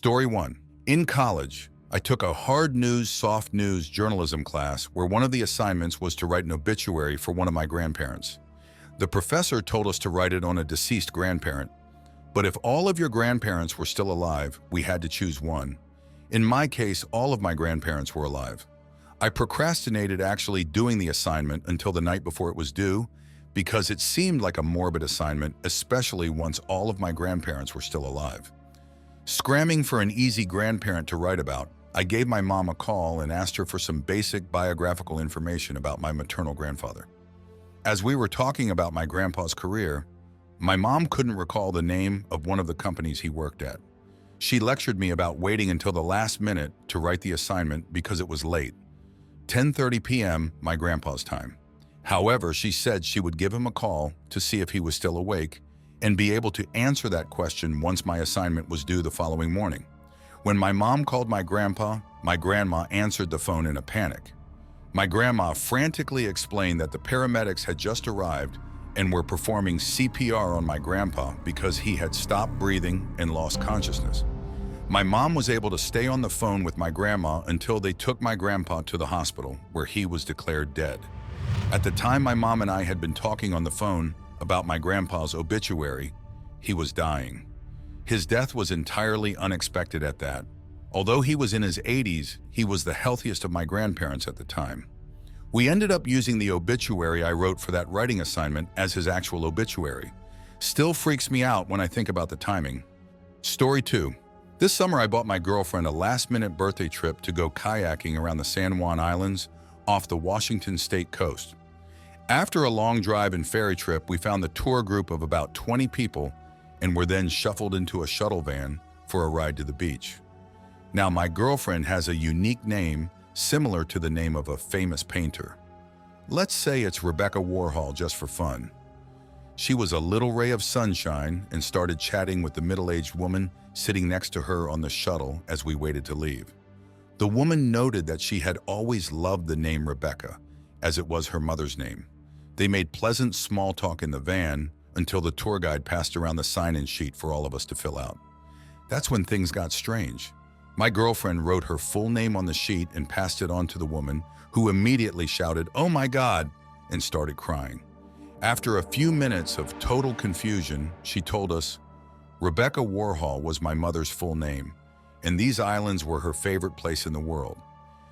Story 1. In college, I took a hard news, soft news journalism class where one of the assignments was to write an obituary for one of my grandparents. The professor told us to write it on a deceased grandparent, but if all of your grandparents were still alive, we had to choose one. In my case, all of my grandparents were alive. I procrastinated actually doing the assignment until the night before it was due because it seemed like a morbid assignment, especially once all of my grandparents were still alive. Scramming for an easy grandparent to write about, I gave my mom a call and asked her for some basic biographical information about my maternal grandfather. As we were talking about my grandpa's career, my mom couldn't recall the name of one of the companies he worked at. She lectured me about waiting until the last minute to write the assignment because it was late. 10:30 p.m. my grandpa's time. However, she said she would give him a call to see if he was still awake and be able to answer that question once my assignment was due the following morning. When my mom called my grandpa, my grandma answered the phone in a panic. My grandma frantically explained that the paramedics had just arrived and were performing CPR on my grandpa because he had stopped breathing and lost consciousness. My mom was able to stay on the phone with my grandma until they took my grandpa to the hospital, where he was declared dead. At the time my mom and I had been talking on the phone about my grandpa's obituary, he was dying. His death was entirely unexpected at that. Although he was in his 80s, he was the healthiest of my grandparents at the time. We ended up using the obituary I wrote for that writing assignment as his actual obituary. Still freaks me out when I think about the timing. Story 2. This summer I bought my girlfriend a last-minute birthday trip to go kayaking around the San Juan Islands off the Washington state coast. After a long drive and ferry trip, we found the tour group of about 20 people and were then shuffled into a shuttle van for a ride to the beach. Now, my girlfriend has a unique name similar to the name of a famous painter. Let's say it's Rebecca Warhol just for fun. She was a little ray of sunshine and started chatting with the middle-aged woman sitting next to her on the shuttle as we waited to leave. The woman noted that she had always loved the name Rebecca, as it was her mother's name. They made pleasant small talk in the van until the tour guide passed around the sign-in sheet for all of us to fill out. That's when things got strange. My girlfriend wrote her full name on the sheet and passed it on to the woman, who immediately shouted, "Oh my God," and started crying. After a few minutes of total confusion, she told us, Rebecca Warhol was my mother's full name, and these islands were her favorite place in the world.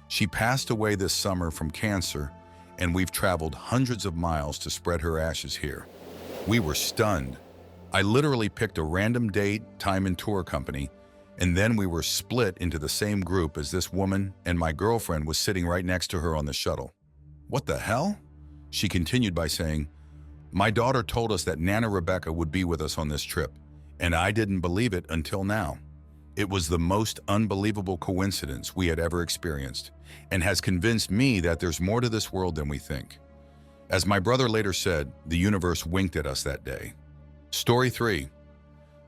She passed away this summer from cancer, and we've traveled hundreds of miles to spread her ashes here. We were stunned. I literally picked a random date, time, and tour company, and then we were split into the same group as this woman, and my girlfriend was sitting right next to her on the shuttle. What the hell? She continued by saying, "My daughter told us that Nana Rebecca would be with us on this trip, and I didn't believe it until now. It was the most unbelievable coincidence we had ever experienced, and has convinced me that there's more to this world than we think." As my brother later said, the universe winked at us that day. Story 3.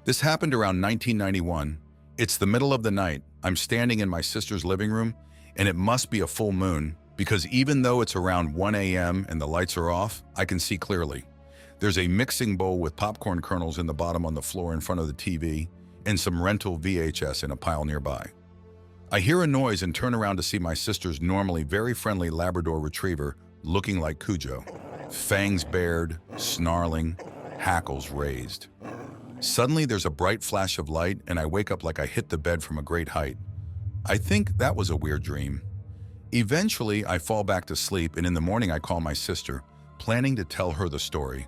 This happened around 1991. It's the middle of the night. I'm standing in my sister's living room, and it must be a full moon, because even though it's around 1 a.m. and the lights are off, I can see clearly. There's a mixing bowl with popcorn kernels in the bottom on the floor in front of the TV, and some rental VHS in a pile nearby. I hear a noise and turn around to see my sister's normally very friendly Labrador retriever looking like Cujo. Fangs bared, snarling, hackles raised. Suddenly there's a bright flash of light and I wake up like I hit the bed from a great height. I think that was a weird dream. Eventually I fall back to sleep, and in the morning I call my sister, planning to tell her the story,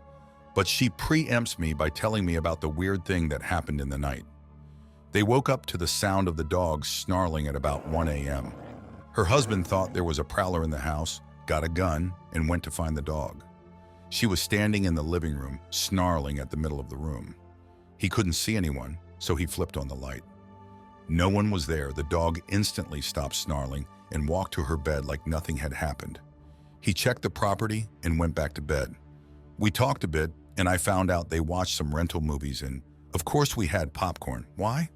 but she preempts me by telling me about the weird thing that happened in the night. They woke up to the sound of the dogs snarling at about 1 a.m. Her husband thought there was a prowler in the house, got a gun, and went to find the dog. She was standing in the living room, snarling at the middle of the room. He couldn't see anyone, so he flipped on the light. No one was there. The dog instantly stopped snarling and walked to her bed like nothing had happened. He checked the property and went back to bed. We talked a bit, and I found out they watched some rental movies, and of course we had popcorn. Why?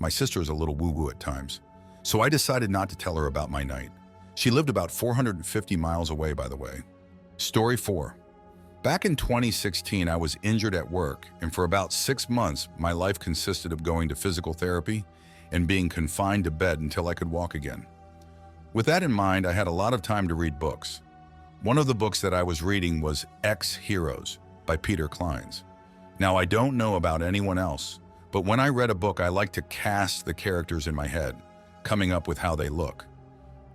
My sister is a little woo-woo at times, so I decided not to tell her about my night. She lived about 450 miles away, by the way. Story 4. Back in 2016, I was injured at work, and for about 6 months, my life consisted of going to physical therapy and being confined to bed until I could walk again. With that in mind, I had a lot of time to read books. One of the books that I was reading was Ex-Heroes by Peter Clines. Now, I don't know about anyone else, but when I read a book, I like to cast the characters in my head, coming up with how they look.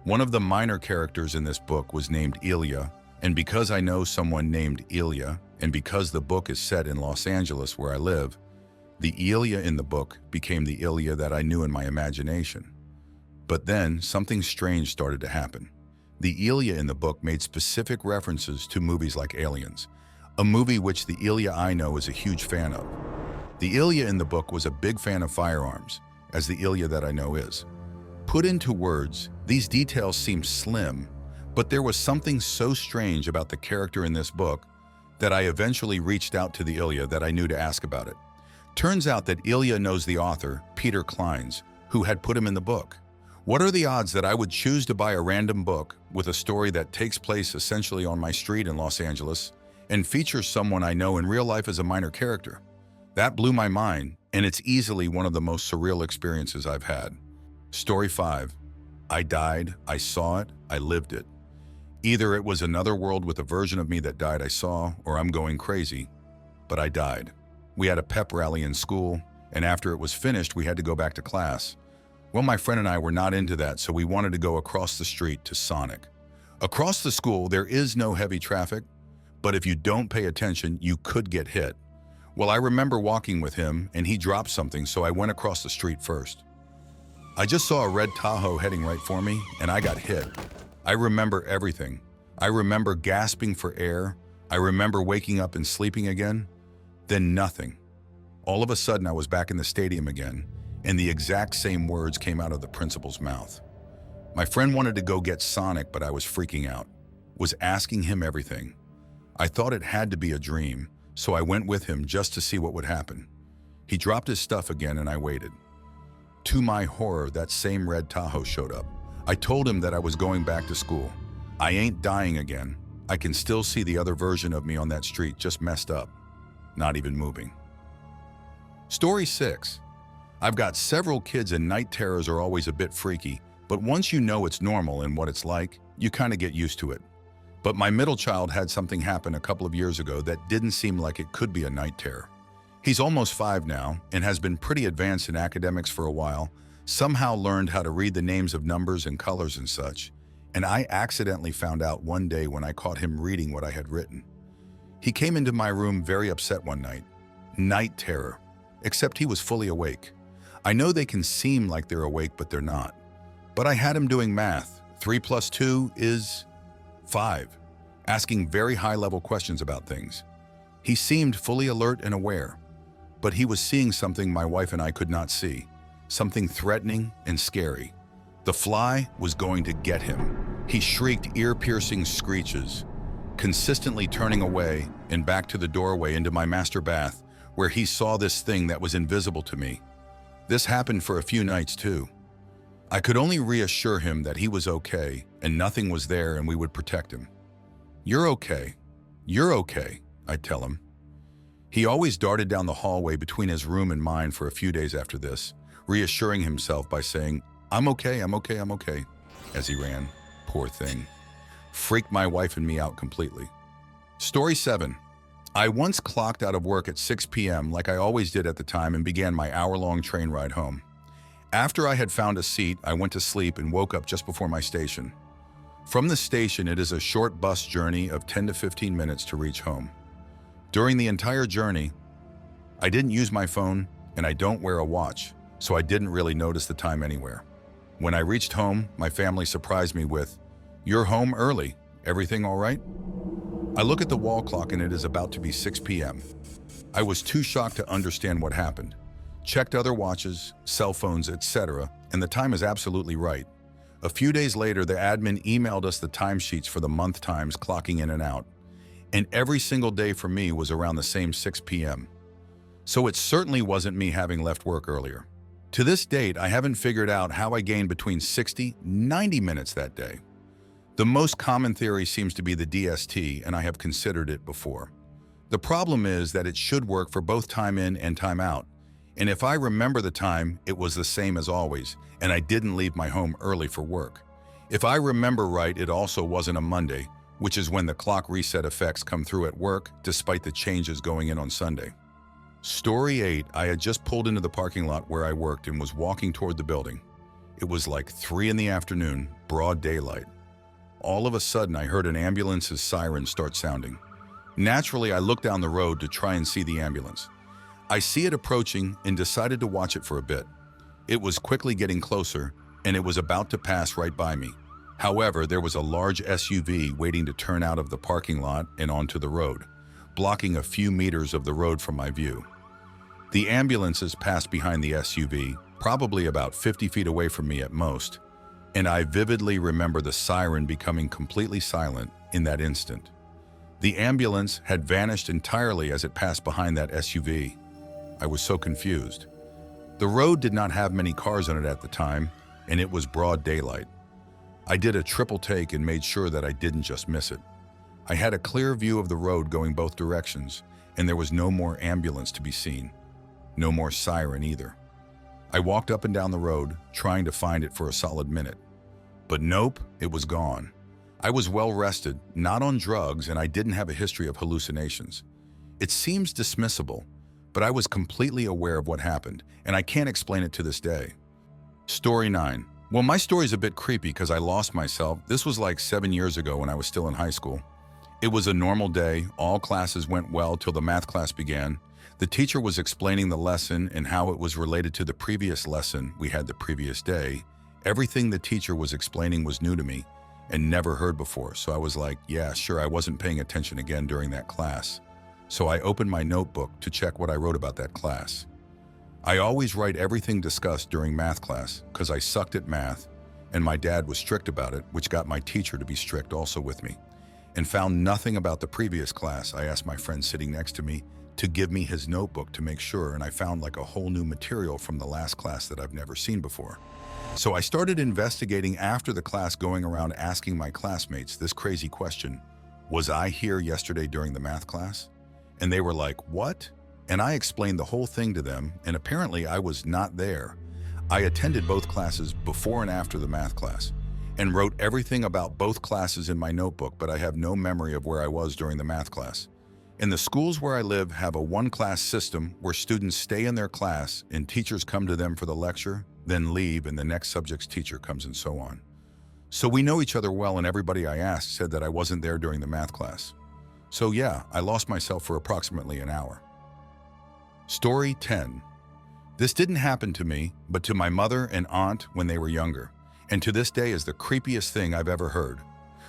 One of the minor characters in this book was named Ilya, and because I know someone named Ilya, and because the book is set in Los Angeles where I live, the Ilya in the book became the Ilya that I knew in my imagination. But then, something strange started to happen. The Ilya in the book made specific references to movies like Aliens, a movie which the Ilya I know is a huge fan of. The Ilya in the book was a big fan of firearms, as the Ilya that I know is. Put into words, these details seem slim, but there was something so strange about the character in this book that I eventually reached out to the Ilya that I knew to ask about it. Turns out that Ilya knows the author, Peter Clines, who had put him in the book. What are the odds that I would choose to buy a random book with a story that takes place essentially on my street in Los Angeles and features someone I know in real life as a minor character? That blew my mind, and it's easily one of the most surreal experiences I've had. Story 5. I died, I saw it, I lived it. Either it was another world with a version of me that died I saw, or I'm going crazy, but I died. We had a pep rally in school, and after it was finished, we had to go back to class. Well, my friend and I were not into that, so we wanted to go across the street to Sonic. Across the school, there is no heavy traffic, but if you don't pay attention, you could get hit. Well, I remember walking with him, and he dropped something, so I went across the street first. I just saw a red Tahoe heading right for me, and I got hit. I remember everything. I remember gasping for air. I remember waking up and sleeping again. Then nothing. All of a sudden, I was back in the stadium again, and the exact same words came out of the principal's mouth. My friend wanted to go get Sonic, but I was freaking out. Was asking him everything. I thought it had to be a dream, so I went with him just to see what would happen. He dropped his stuff again, and I waited. To my horror, that same red Tahoe showed up. I told him that I was going back to school. I ain't dying again. I can still see the other version of me on that street, just messed up, not even moving. Story 6. I've got several kids and night terrors are always a bit freaky, but once you know it's normal and what it's like, you kind of get used to it. But my middle child had something happen a couple of years ago that didn't seem like it could be a night terror. He's almost 5 now and has been pretty advanced in academics for a while, somehow learned how to read the names of numbers and colors and such, and I accidentally found out one day when I caught him reading what I had written. He came into my room very upset one night. Night terror, except he was fully awake. I know they can seem like they're awake, but they're not. But I had him doing math. 3 plus 2 is 5, asking very high-level questions about things. He seemed fully alert and aware, but he was seeing something my wife and I could not see, something threatening and scary. The fly was going to get him. He shrieked ear-piercing screeches, consistently turning away and back to the doorway into my master bath, where he saw this thing that was invisible to me. This happened for a few nights too. I could only reassure him that he was okay and nothing was there and we would protect him. You're okay. You're okay, I'd tell him. He always darted down the hallway between his room and mine for a few days after this, reassuring himself by saying, I'm okay, I'm okay, I'm okay, as he ran. Poor thing. Freaked my wife and me out completely. Story 7. I once clocked out of work at 6 p.m. like I always did at the time and began my hour-long train ride home. After I had found a seat, I went to sleep and woke up just before my station. From the station, it is a short bus journey of 10 to 15 minutes to reach home. During the entire journey, I didn't use my phone and I don't wear a watch, so I didn't really notice the time anywhere. When I reached home, my family surprised me with, "You're home early. Everything all right?" I look at the wall clock and it is about to be 6 p.m. I was too shocked to understand what happened. Checked other watches, cell phones, etc., and the time is absolutely right. A few days later, the admin emailed us the timesheets for the month times clocking in and out, and every single day for me was around the same 6 p.m. So it certainly wasn't me having left work earlier. To this date, I haven't figured out how I gained between 60 and 90 minutes that day. The most common theory seems to be the DST, and I have considered it before. The problem is that it should work for both time in and time out, And if I remember the time, it was the same as always, and I didn't leave my home early for work. If I remember right, it also wasn't a Monday, which is when the clock reset effects come through at work, despite the changes going in on Sunday. Story 8, I had just pulled into the parking lot where I worked and was walking toward the building. It was like 3 in the afternoon, broad daylight. All of a sudden, I heard an ambulance's siren start sounding. Naturally, I looked down the road to try and see the ambulance. I see it approaching and decided to watch it for a bit. It was quickly getting closer, and it was about to pass right by me. However, there was a large SUV waiting to turn out of the parking lot and onto the road, blocking a few meters of the road from my view. The ambulances passed behind the SUV, probably about 50 feet away from me at most, and I vividly remember the siren becoming completely silent in that instant. The ambulance had vanished entirely as it passed behind that SUV. I was so confused. The road did not have many cars on it at the time, and it was broad daylight. I did a triple take and made sure that I didn't just miss it. I had a clear view of the road going both directions, and there was no more ambulance to be seen. No more siren either. I walked up and down the road, trying to find it for a solid minute. But nope, it was gone. I was well rested, not on drugs, and I didn't have a history of hallucinations. It seems dismissible, but I was completely aware of what happened, and I can't explain it to this day. Story 9. Well, my story's a bit creepy because I lost myself. This was like 7 years ago when I was still in high school. It was a normal day. All classes went well till the math class began. The teacher was explaining the lesson and how it was related to the previous lesson we had the previous day. Everything the teacher was explaining was new to me and never heard before, so I was like, yeah, sure, I wasn't paying attention again during that class. So I opened my notebook to check what I wrote about that class. I always write everything discussed during math class because I sucked at math, and my dad was strict about it, which got my teacher to be strict also with me. And found nothing about the previous class. I asked my friend sitting next to me to give me his notebook to make sure, and I found like a whole new material from the last class that I've never seen before. So I started investigating after the class, going around asking my classmates this crazy question: was I here yesterday during the math class? And they were like, what? And I explained the whole thing to them, and apparently I was not there. I attended both classes before and after the math class, and wrote everything about both classes in my notebook, but I have no memory of where I was during the math class. And the schools where I live have a one-class system where students stay in their class and teachers come to them for the lecture, then leave, and the next subject's teacher comes, and so on. So we know each other well, and everybody I asked said that I wasn't there during the math class. So yeah, I lost myself for approximately an hour. Story 10. This didn't happen to me, but to my mother and aunt when they were younger, and to this day is the creepiest thing I've ever heard.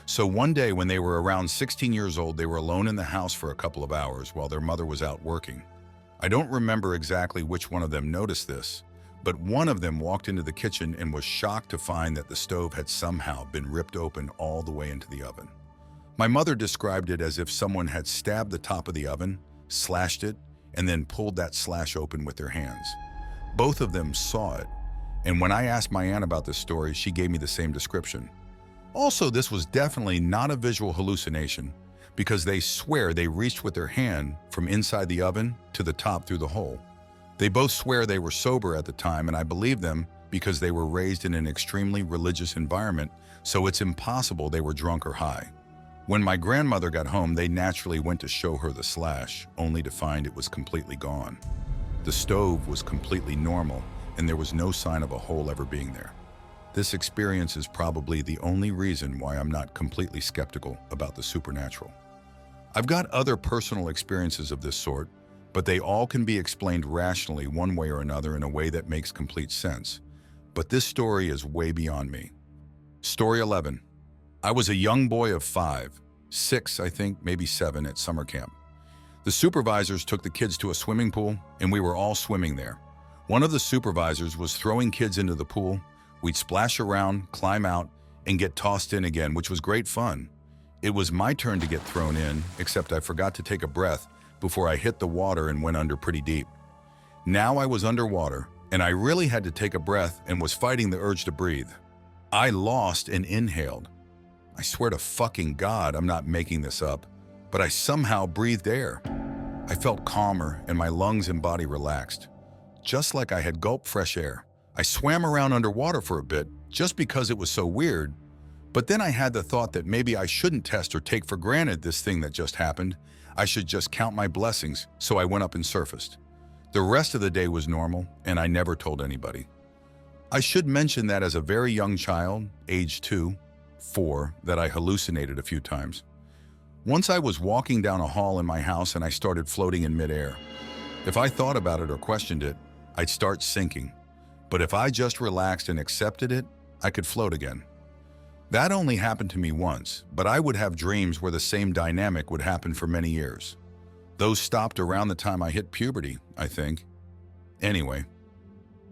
So one day when they were around 16 years old, they were alone in the house for a couple of hours while their mother was out working. I don't remember exactly which one of them noticed this, but one of them walked into the kitchen and was shocked to find that the stove had somehow been ripped open all the way into the oven. My mother described it as if someone had stabbed the top of the oven, slashed it, and then pulled that slash open with their hands. Both of them saw it, and when I asked my aunt about this story, she gave me the same description. Also, this was definitely not a visual hallucination, because they swear they reached with their hand from inside the oven to the top through the hole. They both swear they were sober at the time, and I believe them because they were raised in an extremely religious environment, so it's impossible they were drunk or high. When my grandmother got home, they naturally went to show her the slash, only to find it was completely gone. The stove was completely normal, and there was no sign of a hole ever being there. This experience is probably the only reason why I'm not completely skeptical about the supernatural. I've got other personal experiences of this sort, but they all can be explained rationally one way or another in a way that makes complete sense. But this story is way beyond me. Story 11. I was a young boy of 5, 6, I think, maybe 7 at summer camp. The supervisors took the kids to a swimming pool, and we were all swimming there. One of the supervisors was throwing kids into the pool. We'd splash around, climb out, and get tossed in again, which was great fun. It was my turn to get thrown in, except I forgot to take a breath before I hit the water and went under pretty deep. Now I was underwater, and I really had to take a breath and was fighting the urge to breathe. I lost and inhaled. I swear to fucking God, I'm not making this up, but I somehow breathed air. I felt calmer and my lungs and body relaxed. just like I had gulped fresh air. I swam around underwater for a bit, just because it was so weird, but then I had the thought that maybe I shouldn't test or take for granted this thing that just happened. I should just count my blessings, so I went up and surfaced. The rest of the day was normal, and I never told anybody. I should mention that as a very young child, age 2, 4, that I hallucinated a few times. Once I was walking down a hall in my house and I started floating in midair. If I thought about it or questioned it, I'd start sinking. But if I just relaxed and accepted it, I could float again. That only happened to me once, but I would have dreams where the same dynamic would happen for many years. Those stopped around the time I hit puberty, I think. Anyway,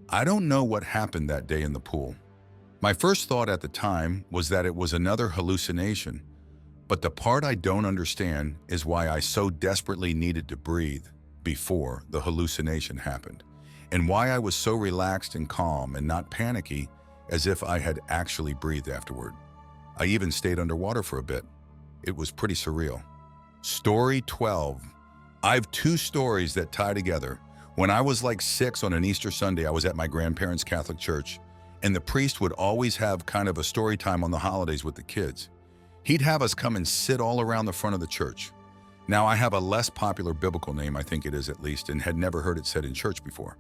I don't know what happened that day in the pool. My first thought at the time was that it was another hallucination, but the part I don't understand is why I so desperately needed to breathe before the hallucination happened, and why I was so relaxed and calm and not panicky as if I had actually breathed afterward. I even stayed underwater for a bit. It was pretty surreal. Story 12. I have 2 stories that tie together. When I was like 6 on an Easter Sunday, I was at my grandparents' Catholic church, and the priest would always have kind of a story time on the holidays with the kids. He'd have us come and sit all around the front of the church. Now, I have a less popular biblical name, I think it is at least, and had never heard it said in church before.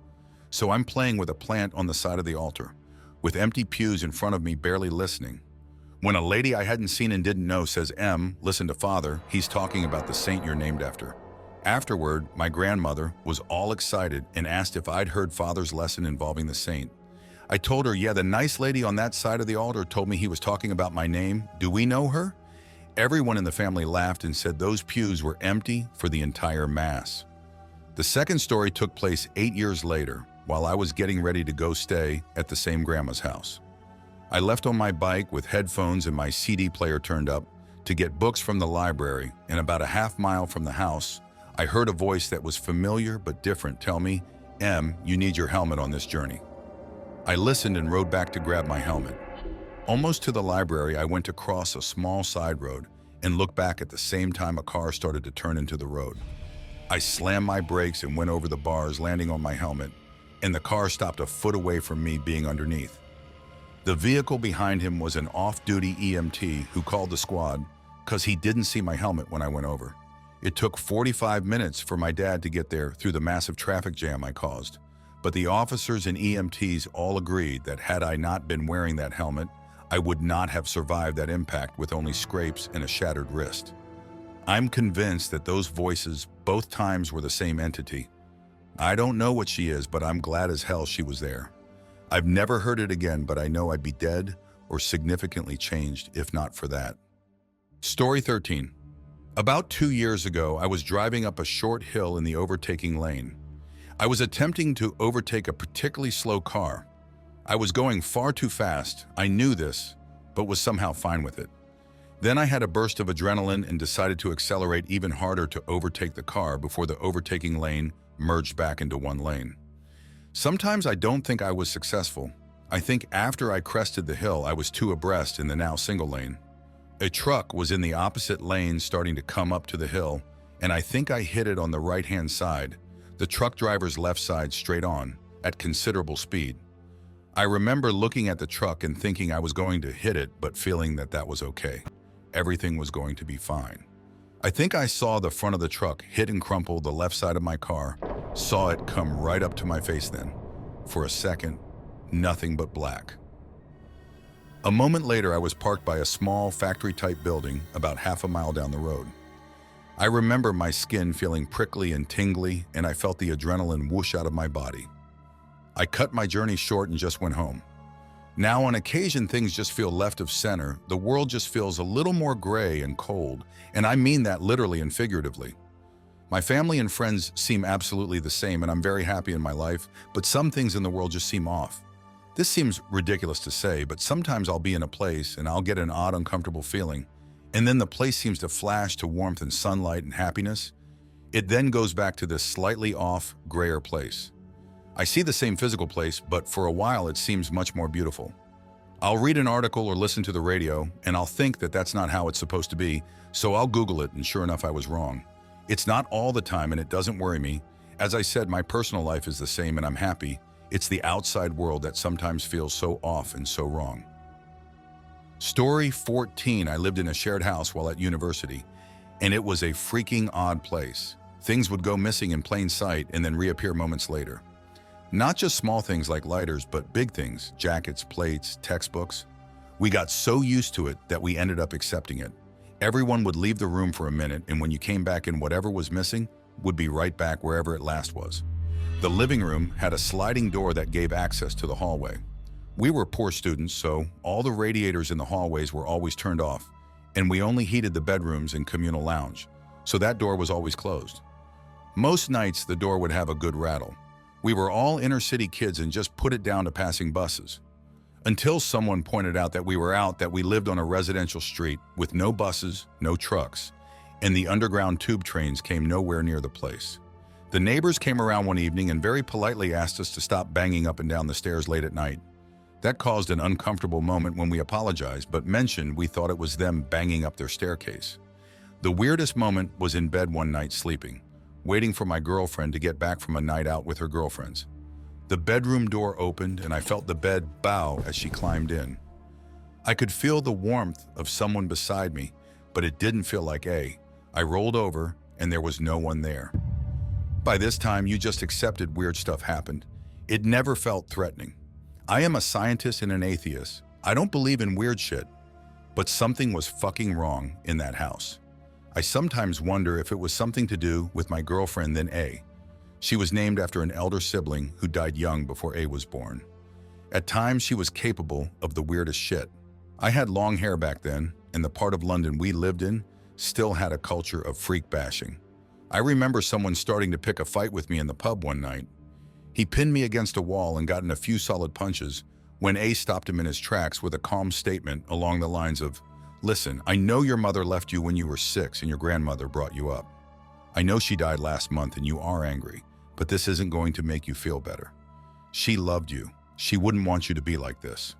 So I'm playing with a plant on the side of the altar, with empty pews in front of me, barely listening. When a lady I hadn't seen and didn't know says, listen to Father, he's talking about the saint you're named after. Afterward, my grandmother was all excited and asked if I'd heard Father's lesson involving the saint. I told her, yeah, the nice lady on that side of the altar told me he was talking about my name. Do we know her? Everyone in the family laughed and said those pews were empty for the entire Mass. The second story took place 8 years later, while I was getting ready to go stay at the same grandma's house. I left on my bike with headphones and my CD player turned up to get books from the library, and about a half mile from the house, I heard a voice that was familiar but different tell me, you need your helmet on this journey. I listened and rode back to grab my helmet. Almost to the library, I went to cross a small side road and looked back at the same time a car started to turn into the road. I slammed my brakes and went over the bars, landing on my helmet, and the car stopped a foot away from me, being underneath. The vehicle behind him was an off-duty EMT who called the squad because he didn't see my helmet when I went over. It took 45 minutes for my dad to get there through the massive traffic jam I caused, but the officers and EMTs all agreed that had I not been wearing that helmet, I would not have survived that impact with only scrapes and a shattered wrist. I'm convinced that those voices both times were the same entity. I don't know what she is, but I'm glad as hell she was there. I've never heard it again, but I know I'd be dead or significantly changed if not for that. Story 13. About 2 years ago, I was driving up a short hill in the overtaking lane. I was attempting to overtake a particularly slow car. I was going far too fast. I knew this, but was somehow fine with it. Then I had a burst of adrenaline and decided to accelerate even harder to overtake the car before the overtaking lane merged back into one lane. Sometimes I don't think I was successful. I think after I crested the hill, I was too abreast in the now single lane. A truck was in the opposite lane starting to come up to the hill, and I think I hit it on the right-hand side, the truck driver's left side straight on, at considerable speed. I remember looking at the truck and thinking I was going to hit it, but feeling that that was okay. Everything was going to be fine. I think I saw the front of the truck hit and crumple the left side of my car, saw it come right up to my face then. For a second, nothing but black. A moment later, I was parked by a small factory-type building about half a mile down the road. I remember my skin feeling prickly and tingly, and I felt the adrenaline whoosh out of my body. I cut my journey short and just went home. Now, on occasion, things just feel left of center. The world just feels a little more gray and cold, and I mean that literally and figuratively. My family and friends seem absolutely the same, and I'm very happy in my life, but some things in the world just seem off. This seems ridiculous to say, but sometimes I'll be in a place and I'll get an odd, uncomfortable feeling, and then the place seems to flash to warmth and sunlight and happiness. It then goes back to this slightly off, grayer place. I see the same physical place, but for a while it seems much more beautiful. I'll read an article or listen to the radio, and I'll think that that's not how it's supposed to be, so I'll Google it, and sure enough, I was wrong. It's not all the time, and it doesn't worry me. As I said, my personal life is the same and I'm happy. It's the outside world that sometimes feels so off and so wrong. Story 14. I lived in a shared house while at university, and it was a freaking odd place. Things would go missing in plain sight and then reappear moments later. Not just small things like lighters, but big things, jackets, plates, textbooks. We got so used to it that we ended up accepting it. Everyone would leave the room for a minute, and when you came back in, whatever was missing would be right back wherever it last was. The living room had a sliding door that gave access to the hallway. We were poor students, so all the radiators in the hallways were always turned off, and we only heated the bedrooms and communal lounge, so that door was always closed. Most nights, the door would have a good rattle. We were all inner-city kids and just put it down to passing buses. Until someone pointed out that we lived on a residential street with no buses, no trucks, and the underground tube trains came nowhere near the place. The neighbors came around one evening and very politely asked us to stop banging up and down the stairs late at night. That caused an uncomfortable moment when we apologized, but mentioned we thought it was them banging up their staircase. The weirdest moment was in bed one night sleeping, waiting for my girlfriend to get back from a night out with her girlfriends. The bedroom door opened and I felt the bed bow as she climbed in. I could feel the warmth of someone beside me, but it didn't feel like A. I rolled over and there was no one there. By this time, you just accepted weird stuff happened. It never felt threatening. I am a scientist and an atheist. I don't believe in weird shit, but something was fucking wrong in that house. I sometimes wonder if it was something to do with my girlfriend than A. She was named after an elder sibling who died young before A was born. At times, she was capable of the weirdest shit. I had long hair back then, and the part of London we lived in still had a culture of freak bashing. I remember someone starting to pick a fight with me in the pub one night. He pinned me against a wall and got in a few solid punches when A stopped him in his tracks with a calm statement along the lines of, "Listen, I know your mother left you when you were 6 and your grandmother brought you up. I know she died last month and you are angry, but this isn't going to make you feel better. She loved you. She wouldn't want you to be like this."